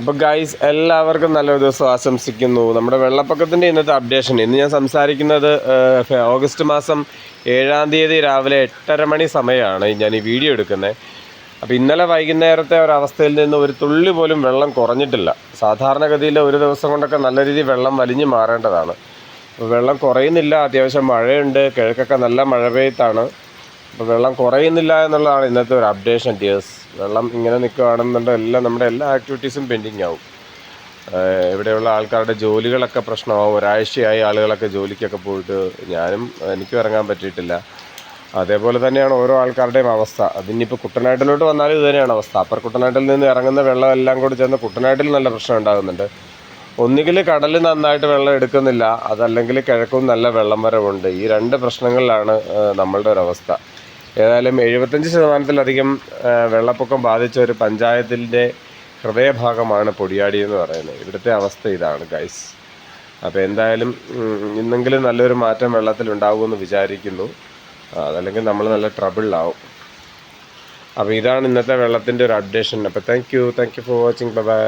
അപ്പോൾ ഗൈസ് എല്ലാവർക്കും നല്ലൊരു ദിവസം ആശംസിക്കുന്നു. നമ്മുടെ വെള്ളപ്പൊക്കത്തിൻ്റെ ഇന്നത്തെ അപ്ഡേഷൻ. ഇന്ന് ഞാൻ സംസാരിക്കുന്നത് ഓഗസ്റ്റ് മാസം 7-ാം തീയതി രാവിലെ 8:30 മണി സമയമാണ് ഞാൻ ഈ വീഡിയോ എടുക്കുന്നത്. അപ്പോൾ ഇന്നലെ വൈകുന്നേരത്തെ ഒരവസ്ഥയിൽ നിന്ന് ഒരു തുള്ളി പോലും വെള്ളം കുറഞ്ഞിട്ടില്ല. സാധാരണഗതിയിൽ ഒരു ദിവസം കൊണ്ടൊക്കെ നല്ല രീതിയിൽ വെള്ളം വലിഞ്ഞു മാറേണ്ടതാണ്. അപ്പോൾ വെള്ളം കുറയുന്നില്ല. അത്യാവശ്യം മഴയുണ്ട്, കിഴക്കൊക്കെ നല്ല മഴ പെയ്ത്താണ്. അപ്പോൾ വെള്ളം കുറയുന്നില്ല എന്നുള്ളതാണ് ഇന്നത്തെ ഒരു അപ്ഡേഷൻ ഡിയേഴ്സ്. വെള്ളം ഇങ്ങനെ നിൽക്കുകയാണെന്നുണ്ടെങ്കിൽ നമ്മുടെ എല്ലാ ആക്ടിവിറ്റീസും പെൻഡിങ് ആവും. ഇവിടെയുള്ള ആൾക്കാരുടെ ജോലികളൊക്കെ പ്രശ്നമാവും. ഒരാഴ്ചയായി ആളുകളൊക്കെ ജോലിക്കൊക്കെ പോയിട്ട് എനിക്കും ഇറങ്ങാൻ പറ്റിയിട്ടില്ല. അതേപോലെ തന്നെയാണ് ഓരോ ആൾക്കാരുടെയും അവസ്ഥ. അതിനിപ്പോൾ കുട്ടനാട്ടിലോട്ട് വന്നാലും ഇത് തന്നെയാണ് അവസ്ഥ. അപ്പർ കുട്ടനാട്ടിൽ നിന്ന് ഇറങ്ങുന്ന വെള്ളം എല്ലാം കൂടി ചെന്ന് കുട്ടനാട്ടിൽ നല്ല പ്രശ്നം ഉണ്ടാകുന്നുണ്ട്. ഒന്നുകിൽ കടൽ നന്നായിട്ട് വെള്ളം എടുക്കുന്നില്ല, അതല്ലെങ്കിൽ കിഴക്കും നല്ല വെള്ളം വരവുണ്ട്. ഈ രണ്ട് പ്രശ്നങ്ങളിലാണ് നമ്മളുടെ ഒരവസ്ഥ. ഏതായാലും 75%-ലധികം വെള്ളപ്പൊക്കം ബാധിച്ച ഒരു പഞ്ചായത്തിൻ്റെ ഹൃദയഭാഗമാണ് പൊടിയാടി എന്ന് പറയുന്നത്. ഇവിടുത്തെ അവസ്ഥ ഇതാണ് ഗൈസ്. അപ്പോൾ എന്തായാലും ഇന്നെങ്കിലും നല്ലൊരു മാറ്റം വെള്ളത്തിലുണ്ടാകുമെന്ന് വിചാരിക്കുന്നു. അതല്ലെങ്കിൽ നമ്മൾ നല്ല ട്രബിളിലാവും. അപ്പോൾ ഇതാണ് ഇന്നത്തെ വെള്ളത്തിൻ്റെ ഒരു അപ്ഡേഷൻ. അപ്പോൾ thank you for watching. By.